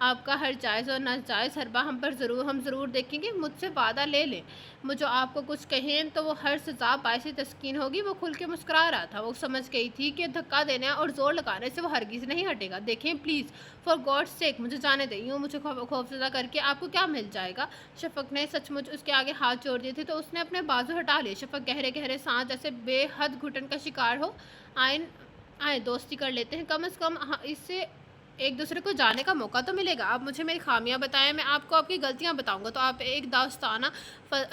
آپ کا ہر جائز اور ناجائز حربہ ہم ضرور دیکھیں گے، مجھ سے وعدہ لے لیں۔ وہ جو آپ کو کچھ کہیں تو وہ ہر سزا باعث تسکین ہوگی۔ وہ کھل کے مسکرا رہا تھا، وہ سمجھ گئی تھی کہ دھکا دینے اور زور لگانے سے وہ ہرگز نہیں ہٹے گا۔ دیکھیں پلیز، فار گاڈ سیک مجھے جانے دیں، یوں مجھے خوفزدہ کر کے آپ کو کیا مل جائے گا؟ شفق نے سچ مچ اس کے آگے ہاتھ جوڑ دیے تھے تو اس نے اپنے بازو ہٹا لیے۔ شفق گہرے سانس جیسے بے حد گھٹن کا شکار ہو۔ آئیں دوستی کر لیتے ہیں، کم از کم اس سے ایک دوسرے کو جانے کا موقع تو ملے گا۔ آپ مجھے میری خامیاں بتائیں، میں آپ کو آپ کی غلطیاں بتاؤں گا تو آپ ایک دوستانہ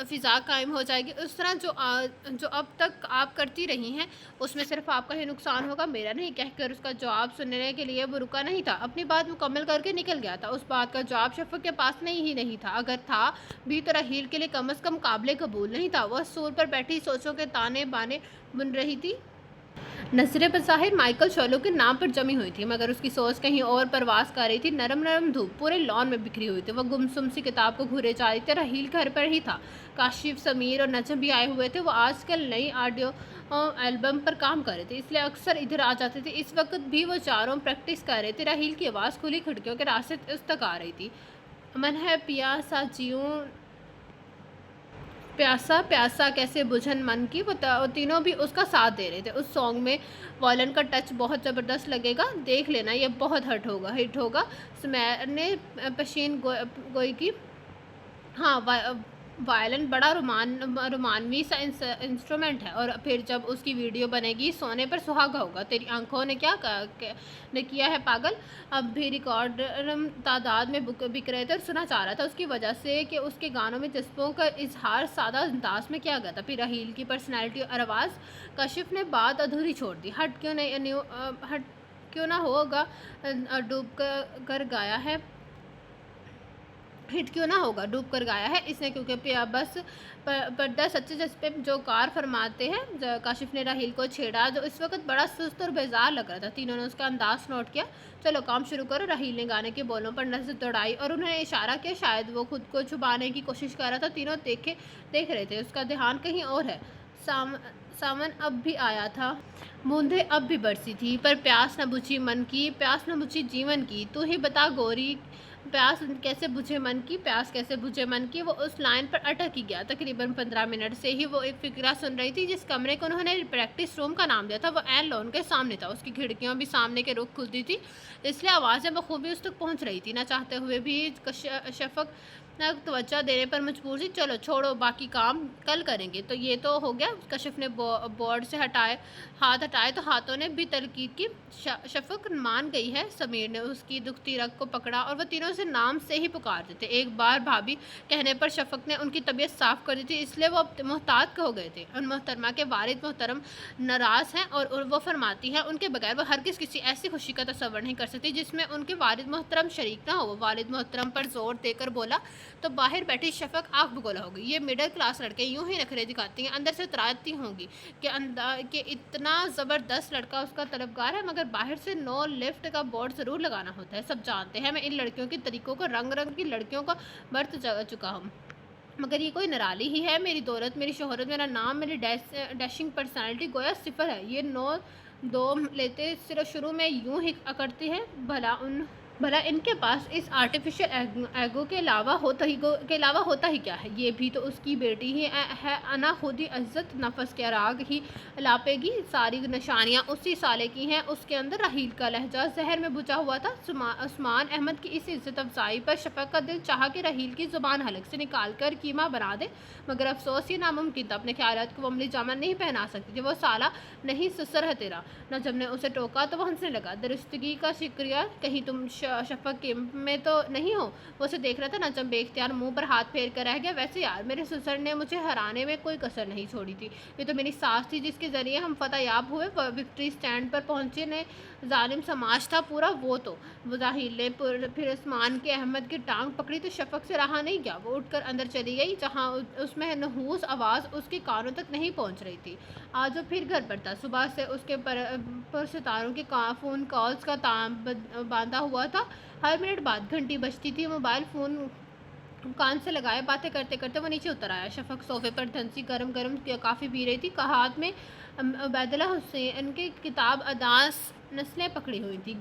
فضا قائم ہو جائے گی۔ اس طرح جو اب تک آپ کرتی رہی ہیں اس میں صرف آپ کا ہی نقصان ہوگا، میرا نہیں۔ کہہ کر اس کا جواب سننے کے لیے وہ رکا نہیں تھا، اپنی بات مکمل کر کے نکل گیا تھا۔ اس بات کا جواب شفق کے پاس نہیں تھا، اگر تھا بھی تو رحیل کے لیے کم از کم قابل قبول نہیں تھا۔ وہ سور پر بیٹھی سوچوں کے تانے بانے بن رہی تھی۔ نظریں بظاہر مائیکل شولو کے نام پر جمی ہوئی تھی، مگر اس کی سوچ کہیں اور پرواز کر رہی تھی۔ نرم دھوپ پورے لان میں بکھری ہوئی تھی، وہ گمسم سی کتاب کو گھورے جا رہی تھی۔ رحیل گھر پر ہی تھا، کاشف، سمیر اور نجم بھی آئے ہوئے تھے۔ وہ آج کل نئی آڈیو البم پر کام کر رہے تھے، اس لیے اکثر ادھر آ جاتے تھے۔ اس وقت بھی وہ چاروں پریکٹس کر رہے تھے۔ رحیل کی آواز کھلی کھڑکیوں کے راستے اس تک آ رہی تھی۔ من ہے پیاسا جیوں پیاسا کیسے بجھن من کی۔ وہ تینوں بھی اس کا ساتھ دے رہے تھے۔ اس سانگ میں وائلن کا ٹچ بہت زبردست لگے گا، دیکھ لینا، یہ بہت ہٹ ہوگا۔ سمیر نے پیشین گوئی کی۔ ہاں، وائلن بڑا رومانوی سا انسٹرومنٹ ہے، اور پھر جب اس کی ویڈیو بنے گی سونے پر سہاگا ہوگا۔ تیری آنکھوں نے کیا ہے پاگل؟ اب بھی ریکارڈ تعداد میں بک رہے تھے اور سنا چاہ رہا تھا، اس کی وجہ سے کہ اس کے گانوں میں جذبوں کا اظہار سادہ انداز میں کیا گیا تھا۔ پھر رحیل کی پرسنالٹی اور آواز۔ کاشف نے بات ادھوری چھوڑ دی۔ ہٹ کیوں نہ ہوگا ڈوب کر گایا ہے اس نے، کیونکہ بس پردہ سچے جذبے جو کار فرماتے ہیں۔ کاشف نے رحیل کو چھیڑا جو اس وقت بڑا سست اور بیزار لگ رہا تھا۔ تینوں نے اس کا انداز نوٹ کیا۔ چلو کام شروع کرو۔ رحیل نے گانے کے بولوں پر نظر دوڑائی اور انہوں نے اشارہ کیا، شاید وہ خود کو چھپانے کی کوشش کر رہا تھا۔ تینوں دیکھ رہے تھے، اس کا دھیان کہیں اور ہے۔ ساون اب بھی آیا تھا، بوندھیں اب بھی برسی تھی، پر پیاس نہ بجھی من کی، پیاس نہ بجھی جیون کی۔ تو ہی بتا گوری، پیاس کیسے بجھے من کی۔ وہ اس لائن پر اٹک ہی گیا۔ تقریباً 15 منٹ سے ہی وہ ایک فقرہ سن رہی تھی۔ جس کمرے کو انہوں نے پریکٹس روم کا نام دیا تھا وہ عین لان کے سامنے تھا، اس کی کھڑکیاں بھی سامنے کے رخ کھلتی تھی، اس لیے آوازیں بخوبی اس تک پہنچ رہی تھی۔ نہ چاہتے ہوئے بھی شفق توجہ دینے پر مجبور تھی۔ چلو چھوڑو، باقی کام کل کریں گے۔ تو یہ تو ہو گیا۔ کشف نے بورڈ سے ہاتھ ہٹائے تو ہاتھوں نے بھی تلقین کی۔ شفق مان گئی ہے۔ سمیر نے اس کی دکھتی رگ کو پکڑا اور وہ تینوں سے نام سے ہی پکارتے تھے۔ ایک بار بھابھی کہنے پر شفق نے ان کی طبیعت صاف کر دی تھی، اس لیے وہ محتاط ہو گئے تھے۔ ان محترمہ کے والد محترم ناراض ہیں اور وہ فرماتی ہیں ان کے بغیر وہ ہرگز کسی ایسی خوشی کا تصور نہیں کر سکتی جس میں ان کے والد محترم شریک نہ ہو۔ وہ والد محترم پر زور دے کر بولا تو باہر بیٹھی شفق آنکھ بگولا ہو گئی۔ یہ مڈل کلاس لڑکے یوں ہی نخرے دکھاتی ہیں، اندر سے اتراتی ہوں گی کہ اتنا زبردست لڑکا اس کا طلبگار ہے، مگر باہر سے نو لفٹ کا بورڈ ضرور لگانا ہوتا ہے۔ سب جانتے ہیں میں ان لڑکیوں کے طریقوں کو، رنگ کی لڑکیوں کو برت چکا ہوں، مگر یہ کوئی نرالی ہی ہے۔ میری دولت، میری شہرت، میرا نام، میری ڈیشنگ پرسنالٹی گویا صفر ہے۔ یہ نو دو لیتے صرف شروع میں یوں ہی اکڑتی ہیں۔ بھلا ان کے پاس اس آرٹیفیشل ایگو کے علاوہ ہوتا ہی کیا ہے؟ یہ بھی تو اس کی بیٹی ہی ہے، انا خود ہی عزت نفس کے راگ ہی لاپے گی۔ ساری نشانیاں اسی سالے کی ہیں اس کے اندر۔ رحیل کا لہجہ زہر میں بجھا ہوا تھا۔ عثمان احمد کی اس عزت افزائی پر شفق کا دل چاہا کہ رحیل کی زبان حلق سے نکال کر کیما بنا دے، مگر افسوس یہ ناممکن تھا۔ اپنے خیالات کو وہ عملی جامہ نہیں پہنا سکتی تھی۔ وہ سالہ نہیں، سسر ہے تیرا۔ نجم نے اسے ٹوکا تو وہ ہنسنے لگا۔ درستگی کا شکریہ، کہیں تم شفق میں تو نہیں ہو؟ وہ اسے دیکھ رہا تھا۔ نجم بے اختیار منہ پر ہاتھ پھیر کر رہ گیا۔ ویسے یار، میرے سسر نے مجھے ہرانے میں کوئی کسر نہیں چھوڑی تھی، یہ تو میری ساس تھی جس کے ذریعے ہم فتح یاب ہوئے، وکٹری سٹینڈ پر پہنچے۔ نے ظالم سماج تھا پورا وہ تو۔ راحیل نے پھر عثمان کے احمد کی ٹانگ پکڑی تو شفق سے رہا نہیں گیا۔ وہ اٹھ کر اندر چلی گئی جہاں اس میں نحوس آواز اس کے کانوں تک نہیں پہنچ رہی تھی۔ آج وہ پھر گھر پر تھا۔ صبح سے اس کے پرستاروں کے فون کالز کا تام باندھا ہوا تھا۔ ہر منٹ بعد گھنٹی بجتی تھی۔ موبائل فون کان سے لگائے، باتیں کرتے کرتے وہ نیچے اتر آیا۔ شفق صوفے پر دھنسی گرم گرم کافی پی رہی تھی، ہاتھ میں عبیداللہ حسین کی کتاب اداس نسلیں پکڑی ہوئی تھی،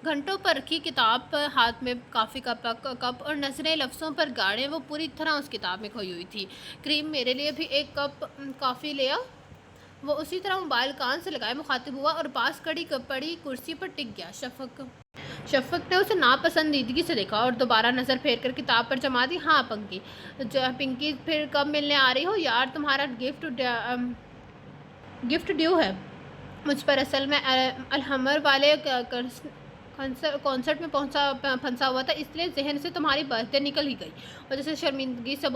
گھنٹوں پر رکھی کتاب ہاتھ میں کافی کا کپ اور نظریں لفظوں پر گاڑے، وہ پوری طرح اس کتاب میں کھوئی ہوئی تھی۔ کریم میرے لیے بھی ایک کپ کافی لے آؤ۔ وہ اسی طرح موبائل کان سے لگائے مخاطب ہوا اور پاس پڑی کرسی پر ٹک گیا۔ شفق نے اسے ناپسندیدگی سے دیکھا اور دوبارہ نظر پھیر کر کتاب پر جما دی۔ ہاں پنکی، پھر کب ملنے آ رہی ہو یار؟ تمہارا گفٹ ڈیو ہے مجھ پر۔ اصل میں الحمر والے کنسرٹ میں پھنسا ہوا تھا، اس لیے ذہن سے تمہاری برتھ ڈے نکل ہی گئی۔ اور جیسے شرمندگی سے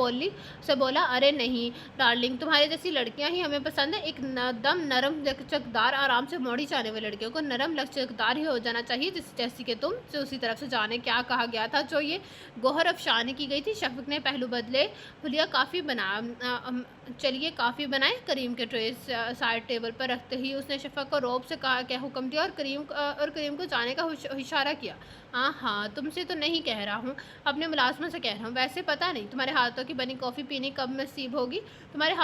بولا، ارے نہیں ڈارلنگ، تمہارے جیسی لڑکیاں ہی ہمیں پسند ہیں، ایک دم نرم لچکدار، آرام سے موڑی جانے والی لڑکیوں کو نرم لچکدار ہی ہو جانا چاہیے جیسی کہ تم سے اسی طرف سے جانے کیا کہا گیا تھا جو یہ گوہر افشانی کی گئی تھی۔ شفق نے پہلو بدلے، بھلیا کافی چلیے کافی بنائیں۔ کریم کے ٹرے سائڈ ٹیبل پر رکھتے ہی اس نے شفق کو روب سے کیا حکم دیا اور کریم کو جانے کا اشارہ کیا۔ ہاں تم سے تو نہیں کہہ رہا ہوں، اپنے ملازموں سے کہہ رہا ہوں۔ ویسے پتہ نہیں تمہارے ہاتھوں کی بنی کافی پینے کب نصیب ہوگی۔ تمہارے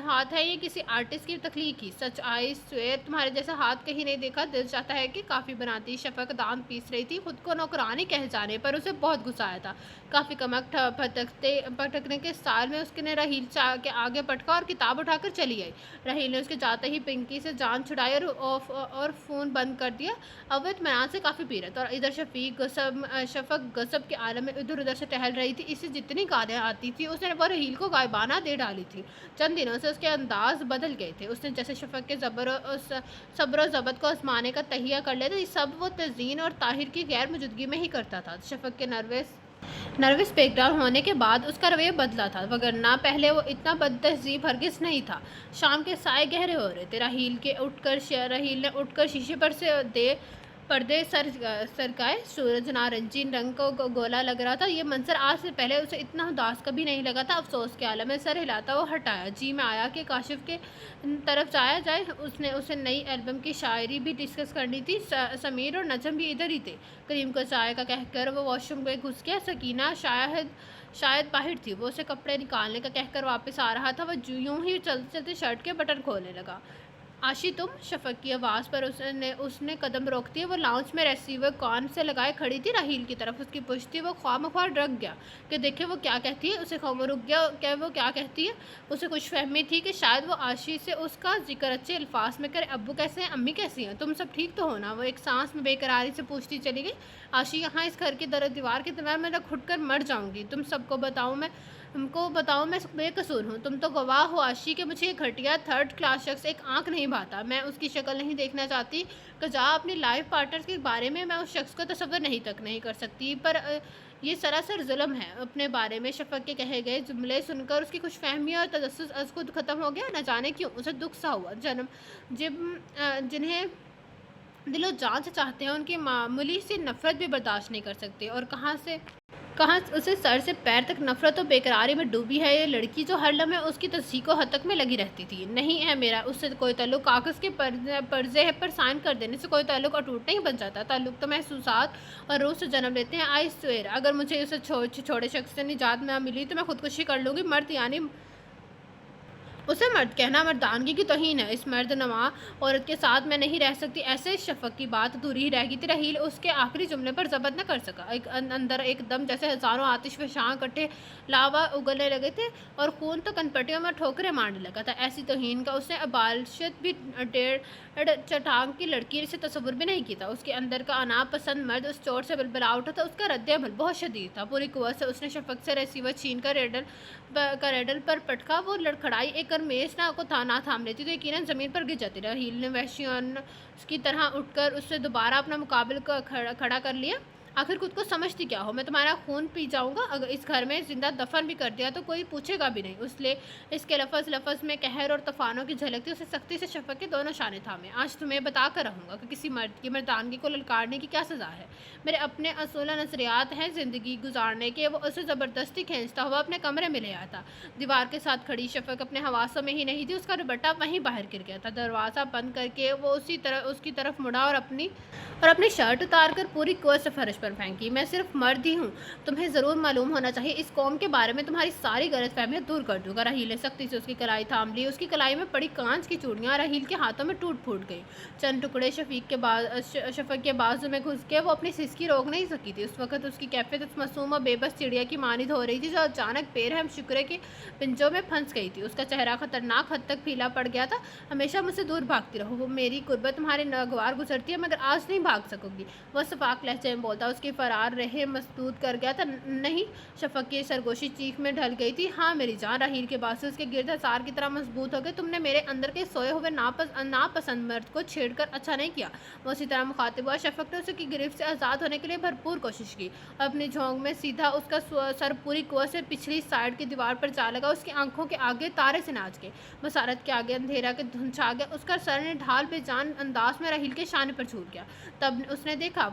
ہاتھ ہے یہ کسی آرٹسٹ کی تخلیق کی؟ سچ آئی سویر تمہارے جیسا ہاتھ کہیں نہیں دیکھا۔ دل چاہتا ہے کہ کافی بناتی۔ شفق دانت پیس رہی تھی، خود کو نوکرانی کہہ جانے پر اسے بہت غصہ آیا تھا۔ کافی کمک پھٹکنے کے سال میں اس نے رحیل کے آگے پٹکا اور کتاب اٹھا کر چلی آئی۔ رحیل نے اس کے جاتے ہی پنکی سے جان چھڑائی اور فون بند کر دیا۔ اب وہ اطمینان سے کافی پی رہا تھا اور ادھر شفق غضب کے عالم میں ادھر ادھر سے ٹہل رہی تھی۔ اسے جتنی گالیاں آتی تھی اس نے وہ رحیل کو غائبانہ دے ڈالی تھی۔ چند دنوں سے اس کے انداز بدل گئے تھے، اس نے جیسے شفق کے صبر و ضبط کو آزمانے کا تہیہ کر لیا تھا۔ یہ سب وہ تزئین اور طاہر کی غیر موجودگی میں ہی کرتا تھا۔ شفق کے نروس بریک ڈاؤن ہونے کے بعد اس کا رویہ بدلا تھا، وگرنہ پہلے وہ اتنا بد تہذیب ہرگز نہیں تھا۔ شام کے سائے گہرے ہو رہے تھے۔ رحیل نے اٹھ کر شیشے پر سے پردے سرکائے۔ سورج نارنجی رنگ کا گولا لگ رہا تھا۔ یہ منظر آج سے پہلے اسے اتنا اداس کبھی نہیں لگا تھا۔ افسوس کے عالم میں سر ہلاتا وہ ہٹایا۔ جی میں آیا کہ کاشف کے طرف جایا جائے، اسے نئی البم کی شاعری بھی ڈسکس کرنی تھی۔ سمیر اور نجم بھی ادھر ہی تھے۔ کریم کو چائے کا کہہ کر وہ واش روم میں گھس گیا۔ سکینہ شاید باہر تھی، وہ اسے کپڑے نکالنے کا کہہ کر واپس آ رہا تھا۔ وہ یوں ہی چلتے چلتے شرٹ کے بٹن کھولنے لگا۔ آشی تم؟ شفق کی آواز پر اس نے قدم روک دیا۔ وہ لاؤنج میں ریسیور کان سے لگائے کھڑی تھی، رحیل کی طرف اس کی پشت تھی۔ وہ خواہ ڈر گیا کہ دیکھے وہ کیا کہتی ہے۔ اسے رک گیا کہ وہ کیا کہتی ہے۔ اسے خوش فہمی تھی کہ شاید وہ آشی سے اس کا ذکر اچھے الفاظ میں کرے۔ ابو کیسے ہیں؟ امی کیسی ہیں؟ تم سب ٹھیک تو ہو نا؟ وہ ایک سانس میں بے قراری سے پوچھتی چلی گئی۔ آشی یہاں اس گھر کی دیوار کے درمیان میں گھٹ کر مر جاؤں گی۔ تم کو بتاؤں میں بے قصور ہوں۔ تم تو گواہ ہو آشی کہ مجھے یہ گھٹیا تھرڈ کلاس شخص ایک آنکھ نہیں بھاتا۔ میں اس کی شکل نہیں دیکھنا چاہتی کہ جا اپنی لائف پارٹنر کے بارے میں اس شخص کو تصور نہیں کر سکتی، پر یہ سراسر ظلم ہے اپنے بارے میں۔ شفق کے کہے گئے جملے سن کر اس کی خوش فہمی اور تجسس از خود ختم ہو گیا۔ نہ جانے کیوں اسے دکھ سا ہوا۔ جنہیں دل و جان سے چاہتے ہیں ان کی معمولی سی نفرت بھی برداشت نہیں کر سکتے، اور کہاں اسے سر سے پیر تک نفرت و بیقراری میں ڈوبی ہے یہ لڑکی جو ہر لمحے اس کی تصدیق و حتک میں لگی رہتی تھی۔ نہیں ہے میرا اس سے کوئی تعلق، کاغذ کے پرزے پر سائن کر دینے سے کوئی تعلق اٹوٹ نہیں بن جاتا۔ تعلق تو محسوسات اور روح سے جنم لیتے ہیں۔ آئی سویر اگر مجھے اسے چھوڑے شخص سے نجات نہ ملی تو میں خودکشی کر لوں گی۔ مرد یعنی اسے مرد کہنا مردانگی کی توہین ہے۔ اس مرد نما عورت کے ساتھ میں نہیں رہ سکتی۔ ایسے شفق کی بات ادھوری ہی رہ گئی تھی۔ رحیل اس کے آخری جملے پر ضبط نہ کر سکا۔ اندر ایک دم جیسے ہزاروں آتش فشاں کٹھے لاوا اگلنے لگے تھے اور خون تو کنپٹیوں میں ٹھوکریں مارنے لگا تھا۔ ایسی توہین کا اس نے ابالشت بھی ڈیڑھ چٹانگ کی لڑکی سے تصور بھی نہیں کیا تھا۔ اس کے اندر کا انا پسند مرد اس چوٹ سے بلبلا اٹھا تھا۔ اس کا رد عمل بہت شدید تھا۔ پوری قوت سے اس نے شفق سے ریسیور چھین کر ریڈل پر پٹکا۔ وہ لڑکھڑائی ایک میز کو نہ تھام لیتی تو یقیناً زمین پر گر جاتی۔ رحیل نے وحشیانہ کی طرح اٹھ کر اس سے دوبارہ اپنا مقابل کھڑا کر لیا۔ آخر خود کو سمجھتی کیا ہو؟ میں تمہارا خون پی جاؤں گا۔ اگر اس گھر میں زندہ دفن بھی کر دیا تو کوئی پوچھے گا بھی نہیں۔ اس کے لفظ میں قہر اور طوفانوں کی جھلک تھی۔ اسے سختی سے شفق کے دونوں شانے تھامے۔ آج تمہیں بتا کر رہوں گا کہ کسی مرد کی مردانگی کو للکارنے کی کیا سزا ہے۔ میرے اپنے اصول و نظریات ہیں زندگی گزارنے کے۔ وہ اسے زبردستی کھینچتا ہوا اپنے کمرے میں لے آیا تھا۔ دیوار کے ساتھ کھڑی شفق اپنے حواسوں میں ہی نہیں تھی۔ اس کا دوپٹہ وہیں باہر گر گیا تھا۔ دروازہ بند کر کے وہ اس کی طرف مڑا اور اپنی شرٹ اتار کر پوری قوت سے فرش پر پھینکی۔ میں صرف مرد ہی ہوں، تمہیں ضرور معلوم ہونا چاہیے، اس قوم کے بارے میں تمہاری ساری غلط فہمیاں دور کر دوں گا۔ راحیل نے سختی سے اس کی کلائی تھام لی۔ اس کی کلائی میں پڑی کانچ کی چوڑیاں راحیل کے ہاتھوں میں ٹوٹ پھوٹ گئیں۔ چند ٹکڑے شفق کے بازو میں گھس کے وہ اپنی سسکی روک نہیں سکی تھی۔ اس وقت اس کی کیفیت اس معصوم اور بے بس چڑیا کی مانند ہو رہی تھی جو اچانک بے رحم شکرے کے پنجوں میں پھنس گئی تھی۔ اس کا چہرہ خطرناک حد تک پھیلا پڑ گیا تھا۔ ہمیشہ مجھ سے دور بھاگتی رہو، وہ میری قربت تمہارے ناگوار گزرتی ہے مگر آج نہیں بھاگ سکو گی، وہ شفاق لہجے میں بولتا۔ اس کی فرار رہ مسدود کر گیا تھا۔ نہیں، شفق کی سرگوشی چیخ میں ڈھل گئی تھی۔ ہاں میری جان، راحیل کے بازو اس کے گرد حصار کی طرح مضبوط ہو گئے۔ تم نے میرے اندر کے سوئے ہوئے ناپسند مرد کو چھیڑ کر اچھا نہیں کیا، وہ اسی طرح مخاطب ہوا۔ شفق نے اس کی گرفت سے آزاد ہونے کے لیے بھرپور کوشش کی۔ اپنی جھونک میں سیدھا اس کا سر پوری قوت سے پچھلی سائیڈ کی دیوار پر جا لگا۔ اس کی آنکھوں کے آگے تارے سے ناچ گئے، بصارت کے آگے اندھیرا کے دھند چھا گیا۔ اس کا سر نے ڈھال بے جان انداز میں راحیل کے شانے پر چھوٹ گیا۔ تب اس نے دیکھا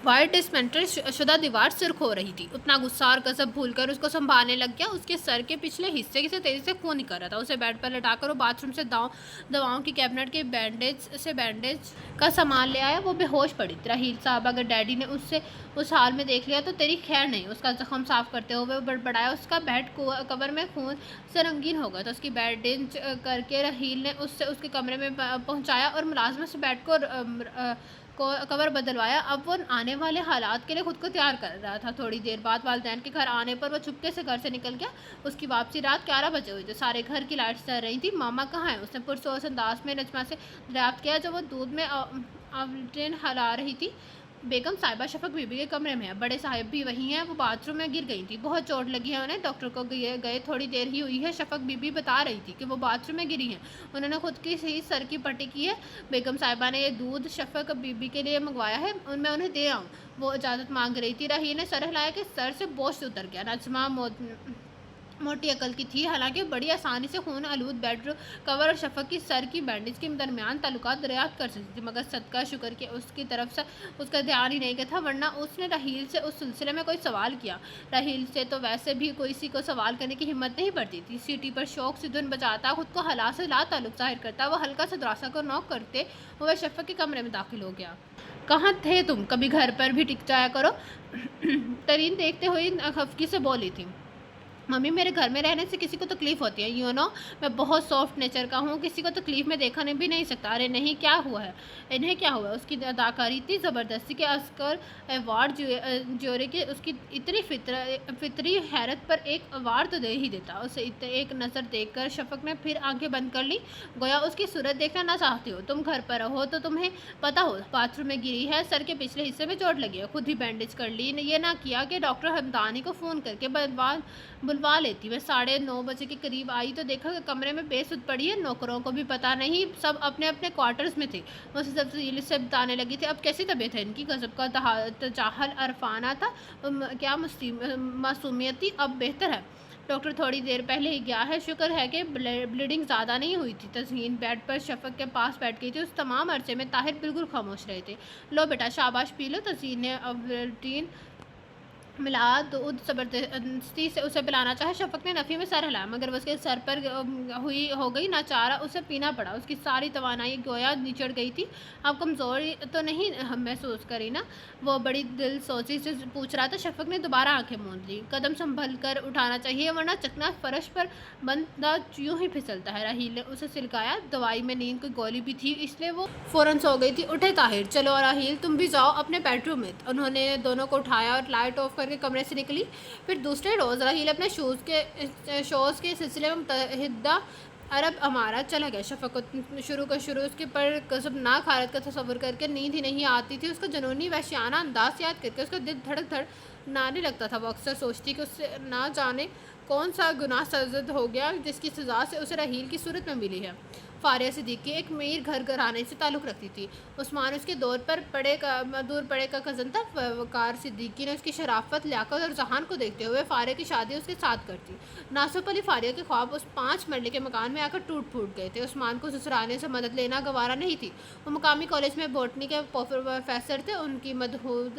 وائٹ ڈسمنٹل شدہ دیوار سرخ ہو رہی تھی۔ اتنا غصہ اور غضب بھول کر اس کو سنبھالنے لگ گیا۔ اس کے سر کے پچھلے حصے سے تیزی سے خون نکل رہا تھا۔ اسے بیڈ پر لٹا کر وہ باتھ روم سے دواؤں کی کیبنٹ کے بینڈیج کا سامان لے آیا۔ وہ بے ہوش پڑی تھی۔ راحیل صاحب، اگر ڈیڈی نے اسے اس حال میں دیکھ لیا تو تیری خیر نہیں، اس کا زخم صاف کرتے ہوئے وہ بڑبڑایا۔ اس کا بیڈ کور میں خون سے رنگین ہو گیا تھا۔ اس کی بینڈیج کر کے راحیل نے اسے اس کے کمرے میں پہنچایا اور ملازمت سے بیڈ کو کور بدلوایا۔ اب وہ آنے والے حالات کے لیے خود کو تیار کر رہا تھا۔ تھوڑی دیر بعد والدین کے گھر آنے پر وہ چپکے سے گھر سے نکل گیا۔ اس کی واپسی رات 11 بجے ہوئی تھی۔ سارے گھر کی لائٹس جل رہی تھیں۔ ماما کہاں ہیں؟ اس نے پرسوس انداز میں نجمہ سے دریافت کیا جو وہ دودھ میں اولٹین ہلا رہی تھی۔ بیگم صاحبہ شفق بی بی کے کمرے میں ہے، بڑے صاحب بھی وہیں ہیں، وہ باتھ روم میں گر گئی تھیں، بہت چوٹ لگی ہے انہیں، ڈاکٹر کو گئے تھوڑی دیر ہی ہوئی ہے۔ شفق بی بی بتا رہی تھی کہ وہ باتھ روم میں گری ہیں، انہوں نے خود کی ہی سر کی پٹی کی ہے۔ بیگم صاحبہ نے یہ دودھ شفق بی بی کے لیے منگوایا ہے، میں انہیں دے آؤں؟ وہ اجازت مانگ رہی تھی۔ راحیل نے سر ہلایا کہ سر سے بوجھ اتر گیا۔ نجمہ موٹی عقل کی تھی، حالانکہ بڑی آسانی سے خون آلود بیڈ کور اور شفق کی سر کی بینڈیج کے درمیان تعلقات دریافت کر سکتی تھی، مگر صدقہ شکر کہ اس کی طرف سے اس کا دھیان ہی نہیں گیا تھا، ورنہ اس نے راحیل سے اس سلسلے میں کوئی سوال کیا۔ راحیل سے تو ویسے بھی کسی کو سوال کرنے کی ہمت نہیں پڑتی تھی۔ سیٹی پر شوق سے دھن بجاتا، خود کو ہلا سے لا تعلق ظاہر کرتا، وہ ہلکا سا دراسا کو نوک کرتے ہوئے شفق کے کمرے میں داخل ہو گیا۔ کہاں تھے تم؟ کبھی گھر پر بھی ٹک جایا کرو، ترین دیکھتے ہوئی خفگی سے بولی تھی۔ ممی، میرے گھر میں رہنے سے کسی کو تکلیف ہوتی ہے، میں بہت سافٹ نیچر کا ہوں، کسی کو تکلیف میں دیکھا بھی نہیں سکتا۔ ارے نہیں، کیا ہوا ہے؟ انہیں کیا ہوا ہے؟ اس کی اداکاری اتنی زبردستی کہ آسکر ایوارڈ جیوری کے اس کی اتنی فطری حیرت پر ایک ایوارڈ تو دے ہی دیتا۔ اسے ایک نظر دیکھ کر شفق نے پھر آنکھیں بند کر لی، گویا اس کی صورت دیکھنا نہ چاہتی ہو۔ تم گھر پر رہو تو تمہیں پتہ ہو، باتھ روم میں گری ہے، سر کے پچھلے حصے میں چوٹ لگی ہے، خود ہی بینڈیج کر لی، یہ نہ کیا کہ ڈاکٹر ہمدانی کو فون کر کے بلوا لیتی۔ میں 9:30 بجے کے قریب آئی تو دیکھا کہ کمرے میں بے سود پڑی ہے، نوکروں کو بھی پتہ نہیں، سب اپنے اپنے کوارٹرز میں تھے۔ وہ اسے تفصیل سے بتانے لگی تھی۔ اب کیسی طبیعت ہے ان کی؟ غضب کا تجاہل عرفانہ تھا، کیا معصومیت تھی؟ اب بہتر ہے، ڈاکٹر تھوڑی دیر پہلے ہی گیا ہے، شکر ہے کہ بلیڈنگ زیادہ نہیں ہوئی تھی۔ تزئین بیڈ پر شفق کے پاس بیٹھ گئی تھی۔ اس تمام عرصے میں طاہر بالکل خاموش رہے تھے۔ لو بیٹا، شاباش پی لو۔ تزئین نے اوولٹین ملا دودھ زبردستی سے اسے پلانا چاہا۔ شفق نے نفی میں سر ہلایا، مگر وہ اس کے سر پر ہو گئی ناچارہ، اسے پینا پڑا۔ اس کی ساری توانائی گویا نچڑ گئی تھی۔ اب کمزوری تو نہیں محسوس کری نا؟ وہ بڑی دل سوزی سے پوچھ رہا تھا۔ شفق نے دوبارہ آنکھیں موند لی۔ قدم سنبھل کر اٹھانا چاہیے، ورنہ چکنا فرش پر بندہ یوں ہی پھسلتا ہے۔ راحیل نے اسے سلکایا۔ دوائی میں نیند کی گولی بھی تھی، اس لیے وہ فوراً سو گئی تھی۔ اٹھے طاہر، چلو راحیل تم بھی جاؤ اپنے بیڈ روم میں۔ انہوں نے دونوں کو اٹھایا اور لائٹ آف کر کے کمرے سے نکلی۔ پھر دوسرے روز راحیل اپنے شوز کے سلسلے میں متحدہ عرب امارات چلا گیا۔ شفق کو شروع اس کے پر غضبناک حالت کا تصور کر کے نیند ہی نہیں آتی تھی۔ اس کا جنونی وحشیانہ انداز یاد کر کے اس کا دل دھڑکنے لگتا تھا۔ وہ اکثر سوچتی کہ اس سے نہ جانے کون سا گناہ سرزد ہو گیا جس کی سزا سے اسے راحیل کی صورت میں ملی ہے۔ فاریہ صدیقی ایک امیر گھرانے سے تعلق رکھتی تھی۔ عثمان اس کے دور پڑے کا کزن تھا۔ وقار صدیقی نے اس کی شرافت، لیاقت اور ذہان کو دیکھتے ہوئے فاریہ کی شادی اس کے ساتھ کرتی۔ ناصف علی فاریہ کے خواب اس 5 مرلے کے مکان میں آ کر ٹوٹ پھوٹ گئے تھے۔ عثمان کو سسرانے سے مدد لینا گوارا نہیں تھی۔ وہ مقامی کالج میں بوٹنی کے پروفیسر تھے۔ ان کی مدحود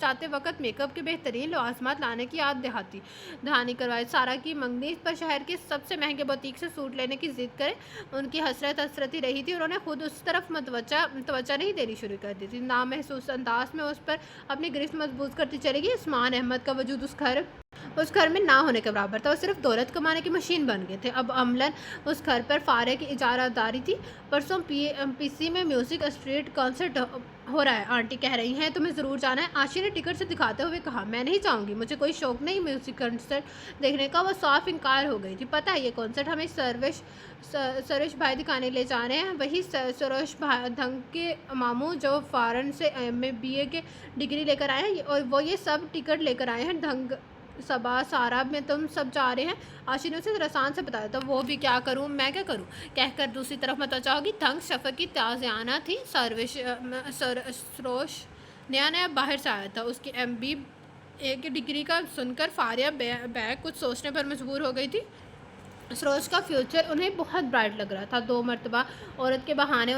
جاتے وقت میک اپ کے بہترین لوازمات لانے کی یاد دہانی کروائی۔ سارا کی منگنی پر شہر کے سب سے مہنگے بوتیک سے سوٹ لینے کی ضد کرے ان کی حسرت ہی رہی تھی۔ انہوں نے خود اس طرف توجہ نہیں دینی شروع کر دی تھی۔ نامحسوس انداز میں اس پر اپنی گرفت مضبوط کرتی چلے گئی۔ عثمان احمد کا وجود اس گھر میں نہ ہونے کے برابر تھا۔ وہ صرف دولت کمانے کی مشین بن گئے تھے۔ اب عملاً اس گھر پر فارغ کی اجارہ داری تھی۔ پرسوں پی سی میں میوزک اسٹریٹ کنسرٹ ہو رہا ہے، آنٹی کہہ رہی ہیں تمہیں ضرور جانا ہے۔ آشی نے ٹکٹ سے دکھاتے ہوئے کہا، میں نہیں جاؤں گی، مجھے کوئی شوق نہیں میوزک کنسرٹ دیکھنے کا۔ وہ صاف انکار ہو گئی تھی۔ پتہ ہے یہ کنسرٹ ہمیں سروش بھائی دکھانے لے جا رہے ہیں، وہی سروش دھنگ کے ماموں جو فارن سے BA کے ڈگری لے کر آئے ہیں، اور وہ یہ سب ٹکٹ لے کر آئے ہیں۔ دھنگ صبا سارا میں تم سب جا رہے ہیں، آشی نے اسے رسان سے بتایا تھا۔ وہ بھی کیا کروں، میں کیا کروں کہہ کر دوسری طرف متوجہ ہوگی۔ دھنگ شفق کی تازیانہ تھی۔ سروش نیا باہر سے آیا تھا۔ اس کی MBA کی ڈگری کا سن کر فاریہ بیگ کچھ سوچنے پر مجبور ہو گئی تھی۔ سروش کا فیوچر انہیں بہت برائٹ لگ رہا تھا۔ 2 مرتبہ دعوت کے بہانے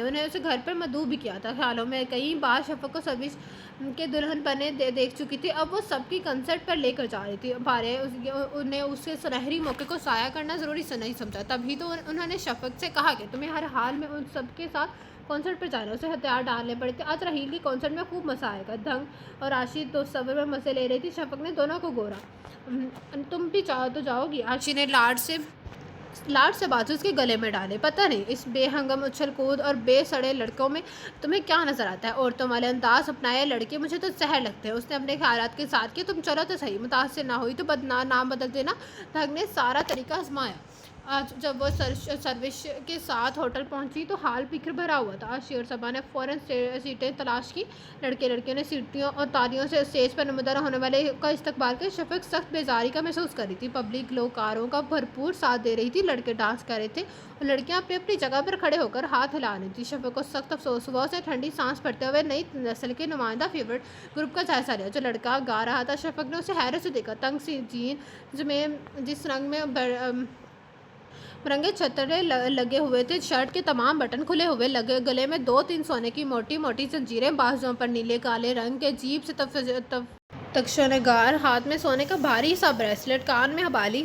انہیں اسے گھر پر مدعو بھی کیا تھا۔ خیالوں میں کئی بار شفق کو سروش کے دلہن بنے دیکھ چکی تھی۔ اب وہ سب کی کنسرٹ پر لے کر جا رہی تھی۔ فاریہ نے اس کے سنہری موقع کو ضائع کرنا ضروری نہیں سمجھا۔ تبھی تو انہوں نے شفق سے کہا کہ تمہیں ہر حال میں ان سب کے ساتھ کنسرٹ پر جانا ہے۔ اسے ہتھیار ڈالنے پڑے تھے۔ آج رحیل کی کنسرٹ میں خوب مزہ آئے گا۔ دھنگ اور آشی تو صبر میں مزے لے رہی تھی۔ شفق نے دونوں کو گورا، تم بھی چاہو تو جاؤ گی؟ آشی نے لاڈ سے بازو اس کے گلے میں ڈالے۔ پتہ نہیں اس بے ہنگم اچھل کود اور بے سڑے لڑکوں میں تمہیں کیا نظر آتا ہے؟ عورتوں والے انداز اپنائے لڑکے مجھے تو زہر لگتے ہیں۔ اس نے اپنے خیالات کے ساتھ کیا، تم چلو تو صحیح، متاثر نہ ہوئی تو نام بدل دینا۔ دھنگ نے سارا طریقہ آزمایا۔ آج جب وہ سروش کے ساتھ ہوٹل پہنچی تو حال فکر بھرا ہوا تھا۔ آشی اور صبا نے فوراً سیٹیں تلاش کی۔ لڑکیوں نے سیٹیوں اور تالیوں سے اسٹیج پر نمودار ہونے والے کا استقبال کیا۔ شفق سخت بیزاری کا محسوس کر رہی تھی۔ پبلک گلوکاروں کا بھرپور ساتھ دے رہی تھی۔ لڑکے ڈانس کر رہے تھے اور لڑکیاں اپنی جگہ پر کھڑے ہو کر ہاتھ ہلا رہی تھیں۔ شفق کو سخت افسوس ہوا۔ اس نے ٹھنڈی سانس بھرتے ہوئے نئی نسل کے نمائندہ فیورٹ گروپ کا جائزہ لیا۔ جو لڑکا گا رہا تھا، شفق نے اسے حیرت سے دیکھا۔ تنگ سی جینز میں جس رنگ میں برنگے چھترے لگے ہوئے تھے، شرٹ کے تمام بٹن کھلے ہوئے، گلے میں 2-3 سونے کی موٹی زنجیریں، بازوؤں پر نیلے کالے رنگ کے عجیب سے تکشونگار، ہاتھ میں سونے کا بھاری سا بریسلٹ، کان میں حبالی۔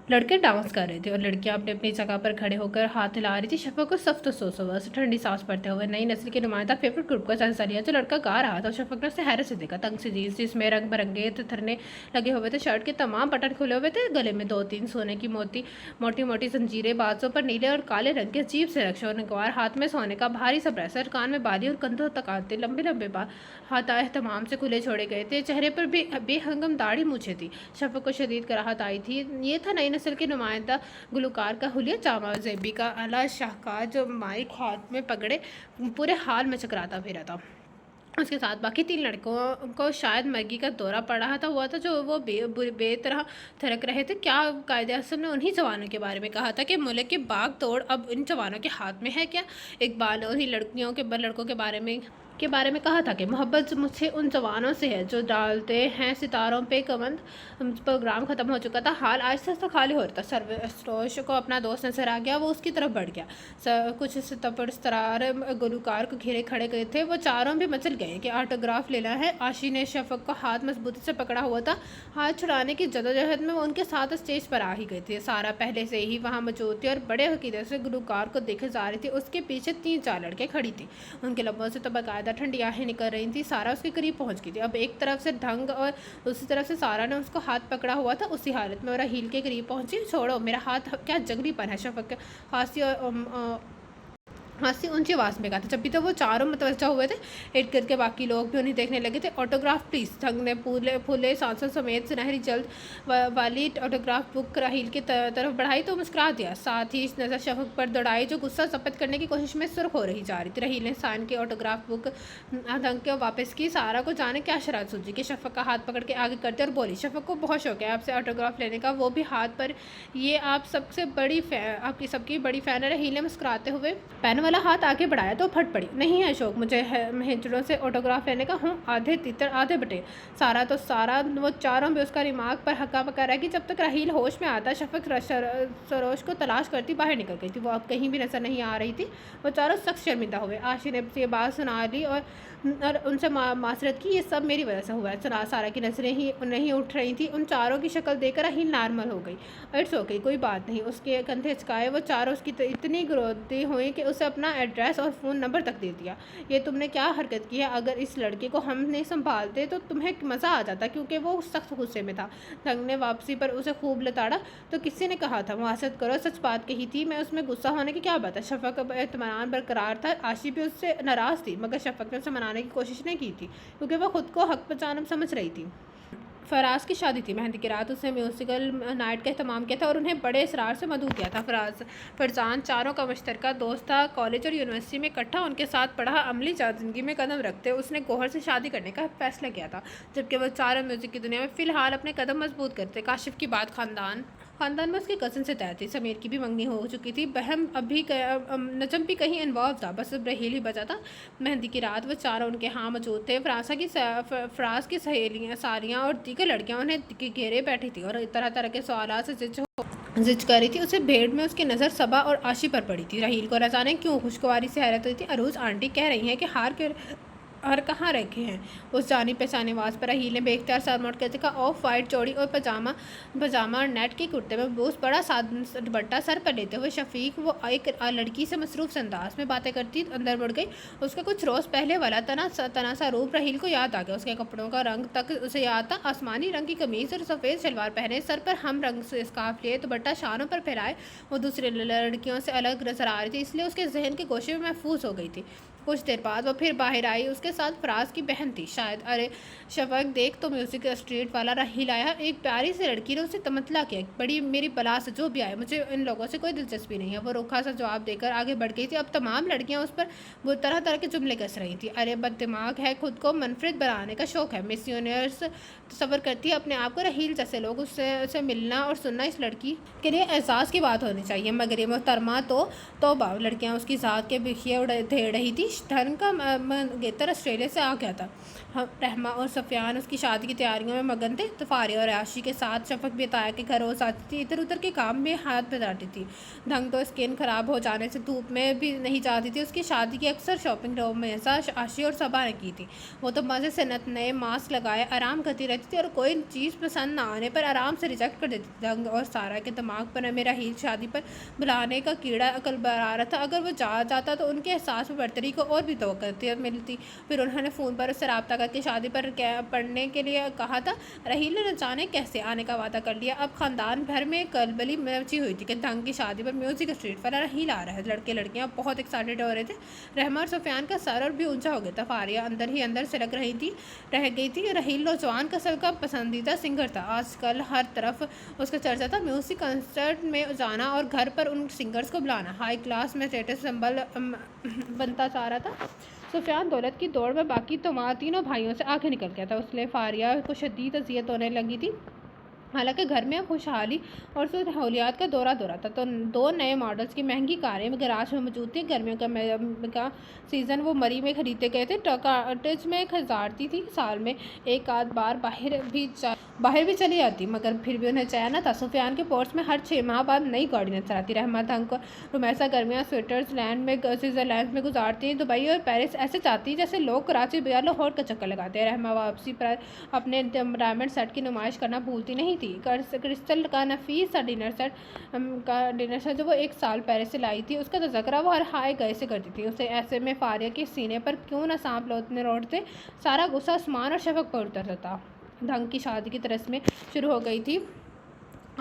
لڑکے ڈانس کر رہے تھے اور لڑکیاں اپنی جگہ پر کھڑے ہو کر ہاتھ ہلا رہی تھی۔ شفق کو سخت افسوس ہوا۔ اسے ٹھنڈی سانس بھرتے ہوئے نئی نسل کے نمائندہ فیورٹ گروپ کا جائزہ لیا۔ جو لڑکا گا رہا تھا، شفق نے اسے حیرت سے دیکھا۔ تنگ سی جینز جس میں رنگ برنگے تھرنے لگے ہوئے تھے، شرٹ کے تمام بٹن کھلے ہوئے تھے، گلے میں 2-3 سونے کی موٹی زنجیریں، بازوؤں پر نیلے اور کالے رنگ کے عجیب سے تکشونگار، ہاتھ میں سونے کا بھاری سا بریسلٹ، کان میں بالی اور کندھوں تک آتے لمبے بال ہاتھ اہتمام سے کھلے چھوڑے گئے تھے۔ چہرے پر بے ہنگم داڑھی مونچھیں تھی۔ شفق کو شدید کراہت آئی تھی۔ یہ تھا نئی نسل کے نمائندہ گلوکار کا حلیہ جامہ، زیبی کا اعلیٰ شاہکار، جو مائک ہاتھ میں پکڑے پورے حال میں چکراتا پھرا تھا۔ اس کے ساتھ باقی 3 لڑکوں کو شاید مرگی کا دورہ پڑ رہا تھا جو وہ بے طرح تھرک رہے تھے۔ کیا قائد اعظم نے انہی جوانوں کے بارے میں کہا تھا کہ ملک کی باغ توڑ اب ان جوانوں کے ہاتھ میں ہے؟ کیا اقبال انہی لڑکوں کے بارے میں کہا تھا کہ محبت مجھے ان جوانوں سے ہے جو ڈالتے ہیں ستاروں پہ کمند؟ پروگرام ختم ہو چکا تھا۔ حال آہستہ آہستہ خالی ہو رہا تھا۔ سروش کو اپنا دوست نظر آ گیا۔ وہ اس کی طرف بڑھ گیا۔ کچھ پرستار گلوکار کو گھیرے کھڑے گئے تھے۔ وہ چاروں بھی مچل گئے کہ آٹوگراف لینا ہے۔ آشی نے شفق کا ہاتھ مضبوطی سے پکڑا ہوا تھا۔ ہاتھ چھڑانے کی جدوجہد میں وہ ان کے ساتھ اسٹیج پر آ ہی گئی تھی۔ سارا پہلے سے ہی وہاں موجود تھی اور بڑے عقیدت سے گلوکار کو دیکھے جا رہی تھی۔ اس کے پیچھے 3-4 لڑکے کھڑی تھی۔ ان کے لبوں سے تو باقاعدہ ٹھنڈی آہیں نکل رہی تھیں۔ سارا اس کے قریب پہنچ گئی تھی۔ اب ایک طرف سے دھنگ اور دوسری طرف سے سارا نے اس کو ہاتھ پکڑا ہوا تھا۔ اسی حالت میں وہ رحیل کے قریب پہنچی۔ چھوڑو میرا ہاتھ، کیا جنگلی پن ہے؟ شفق ہنسی اونچی آواز میں کہا تھا۔ جب بھی تو وہ چاروں متوجہ ہوئے تھے، ارد گرد کے باقی لوگ بھی انہیں دیکھنے لگے تھے۔ Autograph please. دھنگ نے پھولے سانسوں سمیت سنہری جلد والی آٹوگراف بک رحیل کی طرف بڑھائی تو مسکرا دیا، ساتھ ہی نظر شفق پر دوڑائی جو غصہ ضبط کرنے کی کوشش میں سرخ ہو رہی جا رہی تھی۔ رحیل نے سائن کی آٹوگراف بک دھنگ کو واپس کی۔ سارا کو جانے کیا شرارت سوچی کہ شفق کا ہاتھ پکڑ کے آگے کرتے اور بولی، شفق کو بہت شوق ہے آپ سے آٹوگراف لینے کا، وہ بھی ہاتھ پر۔ یہ آپ کی سب کی بڑی فین ہے۔ رحیل نے مسکراتے ہوئے والا ہاتھ آگے بڑھایا تو پھٹ پڑی۔ نہیں ہے شوق مجھے ہجڑوں سے آٹوگراف لینے کا، ہوں آدھے تیتر آدھے بٹے۔ سارا وہ چاروں بھی اس کا دماغ پر ہکا پکا رہ گئی۔ جب تک راحیل ہوش میں آتا شفق سروش کو تلاش کرتی باہر نکل گئی تھی۔ وہ اب کہیں بھی نظر نہیں آ رہی تھی۔ وہ چاروں سخت شرمندہ ہوئے۔ عاشق نے یہ بات سنا لی اور ان سے معذرت کی، یہ سب میری وجہ سے ہوا ہے۔ سارا کی نظریں ہی نہیں اٹھ رہی تھیں۔ ان چاروں کی شکل دیکھ کر راحیل نارمل ہو گئی۔ اٹس اوکے، کوئی بات نہیں، اس کے کندھے ہچکائے۔ وہ چاروں اس کی اتنی گروتی ہوئی کہ اسے اپنا ایڈریس اور فون نمبر تک دے دیا۔ یہ تم نے کیا حرکت کی ہے؟ اگر اس لڑکے کو ہم نہیں سنبھالتے تو تمہیں مزہ آ جاتا، کیونکہ وہ سخت غصے میں تھا۔ دھنگ نے واپسی پر اسے خوب لتاڑا۔ تو کسی نے کہا تھا معذرت کرو، سچ بات کہی تھی میں، اس میں غصہ ہونے کی کیا بات ہے؟ شفق اب اطمینان برقرار تھا۔ عاشی بھی اس سے ناراض تھی، مگر شفق نے اسے منانے کی کوشش نہیں کی تھی، کیونکہ وہ خود کو حق پہچان سمجھ رہی تھی۔ فراز کی شادی تھی، مہندی کی رات اس نے میوزیکل نائٹ کا اہتمام کیا تھا اور انہیں بڑے اصرار سے مدعو کیا تھا۔ فرزان چاروں کا مشترکہ دوست تھا، کالج اور یونیورسٹی میں اکٹھا ان کے ساتھ پڑھا۔ عملی زندگی میں قدم رکھتے اس نے گوہر سے شادی کرنے کا فیصلہ کیا تھا، جبکہ وہ چاروں میوزک کی دنیا میں فی الحال اپنے قدم مضبوط کرتے۔ کاشف کی بات خاندان میں اس کے کزن سے طے تھی۔ سمیر کی بھی منگنی ہو چکی تھی، بہم نجم بھی کہیں انوالو تھا، بس اب راحیل ہی بچا تھا۔ مہندی کی رات وہ چاروں ان کے ہاں موجود تھے۔ فراز کی سالیاں اور دیگر لڑکیاں انہیں گھیرے بیٹھی تھی اور طرح طرح کے سوالات سے زج کر رہی تھی۔ اسے بھیڑ میں اس کی نظر صبا اور عاشی پر پڑی تھی۔ راحیل کو رضا نے کیوں خوشگواری سے حیرت ہوئی تھی۔ عروج آنٹی کہہ رہی ہیں کہ ہار کہاں رکھے ہیں؟ اس جانی پہچانی آواز پر راحیل نے بے اختیار سر موڑ کر دیکھا۔ آف وائٹ چوڑی اور پاجامہ اور نیٹ کے کرتے میں بوس بڑا دوپٹہ سر پر لیتے ہوئے شفیق وہ ایک لڑکی سے مصروف انداز میں باتیں کرتی اندر مڑ گئی۔ اس کا کچھ روز پہلے والا تنا سا روپ راحیل کو یاد آ گیا۔ اس کے کپڑوں کا رنگ تک اسے یاد تھا، آسمانی رنگ کی قمیض اور سفید شلوار پہنے، سر پر ہم رنگ سے اسکارف لیے، دوپٹہ شانوں پر پھیلائے۔ وہ دوسری لڑکیوں سے الگ نظر آ رہی تھی، اس لیے اس کے ذہن کے گوشے میں محفوظ ہو گئی تھی۔ کچھ دیر بعد وہ پھر باہر آئی، اس کے ساتھ فراز کی بہن تھی شاید۔ ارے شفق دیکھ تو میوزک اسٹریٹ والا راحیل آیا۔ ایک پیاری سی لڑکی نے اسے تمطلا کیا، بڑی میری بلا سے جو بھی آئے، مجھے ان لوگوں سے کوئی دلچسپی نہیں ہے۔ وہ روکھا سا جواب دے کر آگے بڑھ گئی تھی۔ اب تمام لڑکیاں اس پر وہ طرح طرح کے جملے کس رہی تھیں۔ ارے بد دماغ ہے، خود کو منفرد بنانے کا شوق ہے، مس یونیورس تصور کرتی ہے اپنے آپ کو۔ راحیل جیسے لوگ اس سے ملنا اور سننا اس لڑکی کے لیے اعزاز کی بات ہونی چاہیے، مگر یہ محترمہ تو توبہ، لڑکیاں اس کی ذات کے بخیے دھیڑ رہی تھی۔ دھن کا منگیتر آسٹریلیا سے آ گیا تھا۔ رحمہ اور سفیان اس کی شادی کی تیاریوں میں مگن تھے۔ فاریہ اور عاشی کے ساتھ شفق بھی عطیہ کے گھر روز آتی تھی، ادھر ادھر کے کام میں ہاتھ بٹاتی تھی۔ دھنگ تو اسکن خراب ہو جانے سے دھوپ میں بھی نہیں جاتی تھی۔ اس کی شادی کی اکثر شاپنگ رومیسا، عاشی اور صبا نے کی تھی۔ وہ تو مزے سے نئے ماسک لگائے آرام کرتی رہتی تھی اور کوئی چیز پسند نہ آنے پر آرام سے ریجیکٹ کر دیتی تھی۔ دھنگ اور سارا کے دماغ پر میرا راحیل شادی پر بلانے کا کیڑا عقل برا رہا تھا۔ اگر وہ جاتا تو ان کے احساس میں برتری کو اور بھی توقع ملتی۔ پھر انہوں نے فون پر اس سے رابطہ کر کے شادی پر پڑھنے کے لیے کہا تھا۔ راحیل نے نہ جانے کیسے آنے کا وعدہ کر لیا۔ اب خاندان بھر میں کلبلی مچی ہوئی تھی کہ دھنگ کی شادی پر میوزک اسٹریٹ والا راحیل آ رہا ہے۔ لڑکے لڑکیاں بہت ایکسائٹڈ ہو رہے تھے۔ رحمہ اور سفیان کا سر اور بھی اونچا ہو گیا تھا۔ فاریہ اندر ہی اندر سے رہ گئی تھی۔ راحیل نوجوان قسم کا پسندیدہ سنگر تھا، آج کل ہر طرف اس کا چرچا تھا۔ میوزک کنسرٹ میں جانا اور گھر پر ان سنگرز کو بلانا ہائی کلاس میں اسٹیٹس سمبل بنتا جا رہا تھا۔ سفیان دولت کی دوڑ میں باقی تینوں بھائیوں سے آگے نکل گیا تھا، اس لیے فاریہ کو شدید اذیت ہونے لگی تھی۔ حالانکہ گھر میں خوشحالی اور سہولیات کا دورہ تھا، تو 2 نئے ماڈلز کی مہنگی کاریں گراج میں موجود تھیں۔ گرمیوں کا سیزن وہ مری میں خریدے گئے تھے۔ کاٹیج میں گزارتی تھی، سال میں ایک آدھ بار باہر بھی چلی جاتی، مگر پھر بھی انہیں چین نہ تھا۔ سفیان کے پورس میں ہر 6 ماہ بعد نئی گاڑی نظر آتی۔ رحمہ دھنگ کو رومیسا گرمیاں سوئٹزرلینڈ میں گزارتی ہیں، دبئی اور پیرس ایسے جاتی ہیں جیسے لوگ کراچی یا لاہور کا چکر لگاتے ہیں۔ رحمہ واپسی پر اپنے ڈائمنڈ سیٹ کی نمائش کرنا بھولتی نہیں تھی۔ کرسٹل کا نفیس سا ڈنر سیٹ جو وہ 1 سال پیرس سے لائی تھی، اس کا تذکرہ وہ ہر ہائے گئے سے کرتی تھی۔ اسے ایسے میں فاریہ کے سینے پر کیوں نہ سانپ لوٹتے، سارا غصہ عثمان اور شفق پر اترتا تھا۔ دھنگ کی شادی کی رسمیں شروع ہو گئی تھی۔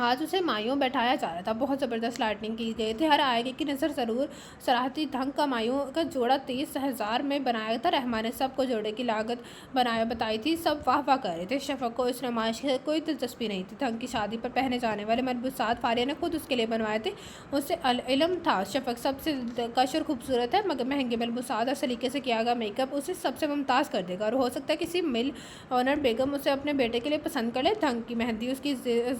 آج اسے مایوں بیٹھایا جا رہا تھا، بہت زبردست لائٹنگ کی گئی تھی، ہر آئے کی نظر ضرور سراہتی۔ دھنگ کا مایوں کا جوڑا 30,000 میں بنایا تھا۔ رحمہ نے سب کو جوڑے کی لاگت بتائی تھی، سب واہ واہ کر رہے تھے۔ شفق کو اس نمائش سے کوئی دلچسپی نہیں تھی۔ دھنگ کی شادی پر پہنے جانے والے ملبوسات فاریہ نے خود اس کے لیے بنوائے تھے، اسے علم تھا شفق سب سے دلکش اور خوبصورت ہے، مگر مہنگے ملبوسات اور سلیقے سے کیا گیا میک اپ اسے سب سے ممتاز کر دے گا، اور ہو سکتا ہے کسی مل آنر بیگم اسے اپنے بیٹے کے لیے پسند کر لے۔ دھنگ کی مہندی اس کی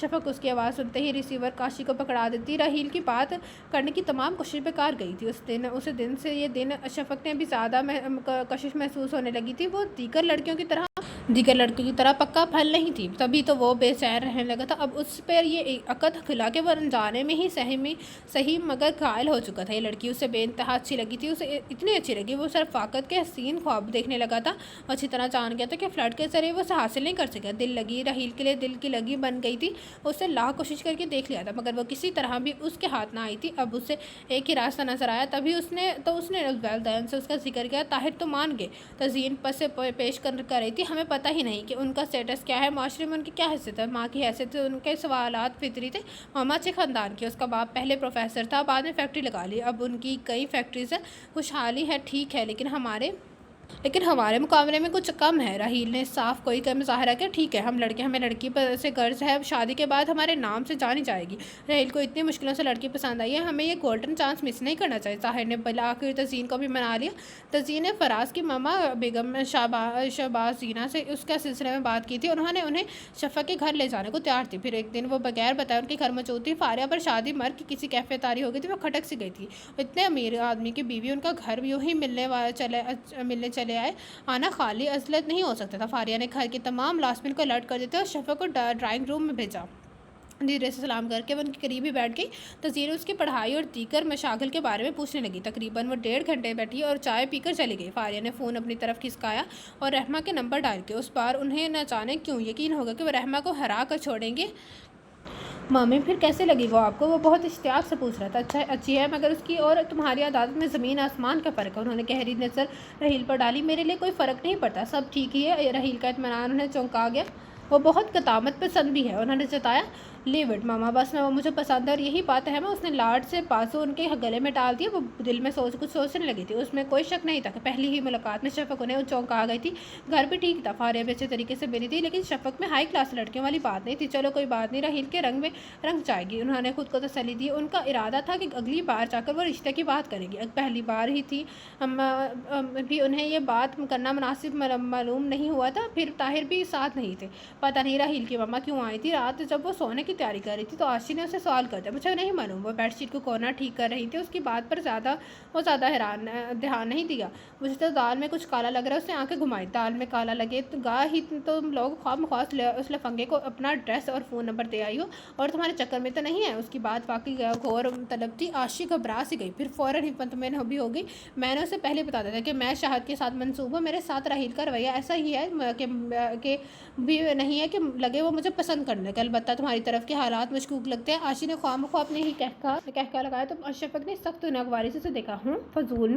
شفق اس کی آواز سنتے ہی ریسیور کاشی کو پکڑا دیتی۔ راحیل کی بات کرنے کی تمام کوشش بیکار گئی تھی۔ اس دن سے یہ دن شفق نے ابھی زیادہ کشش محسوس ہونے لگی تھی۔ وہ دیگر لڑکیوں کی طرح پکا پھل نہیں تھی، تبھی تو وہ بے چین رہنے لگا تھا۔ اب اس پر یہ عقد کھلا کہ وہ انجانے میں ہی صحیح مگر قائل ہو چکا تھا۔ یہ لڑکی اسے بے انتہا اچھی لگی تھی، اسے اتنی اچھی لگی وہ صرف فقط کے حسین خواب دیکھنے لگا تھا۔ وہ اچھی طرح جان گیا تھا کہ فلرٹ کے ذریعے وہ اسے حاصل نہیں کر سکے۔ راحیل کے لیے دل کی لگی بن گئی تھی۔ اسے لاکھ کوشش کر کے دیکھ لیا تھا مگر وہ کسی طرح بھی اس کے ہاتھ نہ آئی تھی۔ اب اسے ایک ہی راستہ نظر آیا، تبھی اس نے والدین سے اس کا ذکر کیا۔ طاہر تو مان گئے، تزئین سے پیش کر رہی تھی۔ ہمیں پتہ ہی نہیں کہ ان کا سٹیٹس کیا ہے، معاشرے میں ان کی کیا حیثیت ہے۔ ماں کی حیثیت سے ان کے سوالات فطری تھے۔ ماما اچھے خاندان کی، اس کا باپ پہلے پروفیسر تھا، بعد میں فیکٹری لگا لی، اب ان کی کئی فیکٹریز ہیں۔ خوشحالی ہے، ٹھیک ہے، لیکن ہمارے مقابلے میں کچھ کم ہے۔ راحیل نے صاف کوئی کا مظاہرہ کیا۔ ٹھیک ہے، ہمیں لڑکی سے غرض ہے، شادی کے بعد ہمارے نام سے جانی جائے گی۔ راحیل کو اتنی مشکلوں سے لڑکی پسند آئی ہے، ہمیں یہ گولڈن چانس مس نہیں کرنا چاہیے۔ طاہر نے بالآخر تزئین کو بھی منا لیا۔ تزئین نے فراز کی ماما بیگم شہباز زینہ سے اس کے سلسلے میں بات کی تھی، انہیں شفق کے گھر لے جانے کو تیار تھی۔ پھر ایک دن وہ بغیر بتائے ان کے گھر موجود تھی۔ فاریہ پر شادی مرگ کی کسی کیفیت طاری ہو گئی تھی، وہ کھٹک سی گئی تھی۔ اتنے امیر آدمی کی بیوی، ان کا گھر یوں ہی ملنے چلے آئے، آنا خالی عزلت نہیں ہو سکتا تھا۔ فاریہ نے گھر کی تمام لازمین کو الرٹ کر دیتے اور شفق کو ڈرائنگ روم میں بھیجا۔ دھیرے سے سلام کر کے وہ ان کے قریب ہی بیٹھ گئی۔ تزئین اس کی پڑھائی اور دیگر مشاغل کے بارے میں پوچھنے لگی۔ تقریباً وہ 1.5 گھنٹے بیٹھی اور چائے پی کر چلی گئی۔ فاریہ نے فون اپنی طرف کھسکایا اور رحمہ کے نمبر ڈائل کیا۔ اس بار انہیں نہ جانے کیوں یقین ہوگا کہ وہ رحمہ کو ہرا کر چھوڑیں گے۔ مامی پھر کیسے لگی وہ آپ کو؟ وہ بہت اشتیاق سے پوچھ رہا تھا۔ اچھی ہے، مگر اس کی اور تمہاری عادات میں زمین آسمان کا فرق ہے۔ انہوں نے گہری نظر راحیل پر ڈالی۔ میرے لیے کوئی فرق نہیں پڑتا، سب ٹھیک ہی ہے۔ راحیل کا اطمینان انہیں چونکا گیا۔ وہ بہت قدامت پسند بھی ہے، انہوں نے جتایا۔ لیو اٹ ماما، بس میں وہ مجھے پسند ہے اور یہی بات ہے۔ اس نے لاڈ سے بازو ان کے گلے میں ڈال دیا۔ وہ دل میں کچھ سوچنے لگی تھی۔ اس میں کوئی شک نہیں تھا کہ پہلی ہی ملاقات میں شفق انہیں چونکا گئی تھی۔ گھر بھی ٹھیک تھا، فاریہ بھی اچھے طریقے سے ملی تھی، لیکن شفق میں ہائی کلاس لڑکیوں والی بات نہیں تھی۔ چلو کوئی بات نہیں، راحیل کے رنگ میں رنگ جائے گی، انہوں نے خود کو تسلی دی۔ ان کا ارادہ تھا کہ اگلی بار جا کر وہ رشتے کی بات کریں گی۔ پہلی بار ہی تھی بھی انہیں یہ بات کرنا مناسب معلوم نہیں ہوا تھا۔ پھر طاہر بھی ساتھ نہیں تھے۔ پتہ نہیں راحیل کی ماما کیوں آئی تھی۔ رات جب وہ سونے کی تیاری کر رہی تھی تو آشی نے اسے سوال کر دیا۔ مجھے نہیں معلوم، وہ بیڈ شیٹ کو کارنر ٹھیک کر رہی تھی، اس کی بات پر زیادہ دھیان نہیں دیا۔ مجھے تو دال میں کچھ کالا لگ رہا ہے، اس نے آنکھیں گھمائی۔ دال میں کالا لگے گا ہی تو لوگ خواہ مخواہ اس لفنگے کو اپنا ایڈریس اور فون نمبر دے آئی ہو، اور تمہارے چکر میں تو نہیں ہے؟ اس کی بات واقعی غور طلب تھی۔ آشی گھبرا سی گئی، پھر فوراً حکمت میں بھی ہو گئی۔ میں نے اسے پہلے بتا دیا تھا کہ میں شہد کے ساتھ منسوب ہوں، میرے ساتھ راحیل کا رویہ ایسا ہی ہے کہ بھی نہیں ہے کہ لگے وہ مجھے پسند کرنے لگے۔ البتہ تمہاری طرف کے حالات مشکوک لگتے ہیں۔ آشی نے خواہ مخواہ اپنے ہی کہکا لگایا تو شفق نے سخت ناگواری سے اسے دیکھا۔ فضول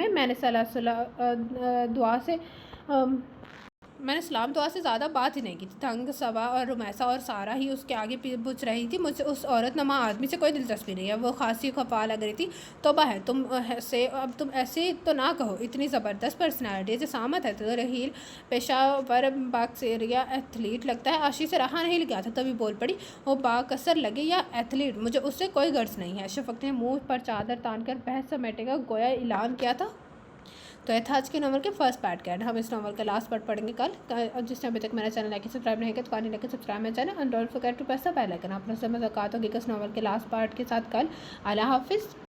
میں نے سلام دعا سے زیادہ بات ہی نہیں کی تھی۔ تنگ سبا اور رمیسا اور سارا ہی اس کے آگے بجھ رہی تھی۔ مجھے اس عورت نما آدمی سے کوئی دلچسپی نہیں ہے، وہ خاصی خفا لگ رہی تھی۔ توبہ ہے اب تم ایسے تو نہ کہو، اتنی زبردست پرسنالٹی ہے، جسامت ہے۔ تو راحیل پیشہ ور باکسیریا ایتھلیٹ لگتا ہے۔ آشی سے رہا نہیں گیا تھا، تبھی بول پڑی، وہ باکسر لگے یا ایتھلیٹ، مجھے اس سے کوئی غرض نہیں ہے۔ شفق نے منہ پر چادر تان کر بحث سمیٹے کا گویا اعلان کیا تھا۔ تو یہ تھا آج کے ناول کے فرسٹ پارٹ کا، ہم اس ناول کا لاسٹ پارٹ پڑھیں گے کل۔ جس نے ابھی تک میرا چینل لائک سبسکرائب نہیں کیا تو لائک سبسکرائب میرا channel, and don't forget to press the bell icon. آپ لوگوں سے ملاقات ہوگی اس ناول کے لاسٹ پارٹ کے ساتھ کل۔ اللہ حافظ۔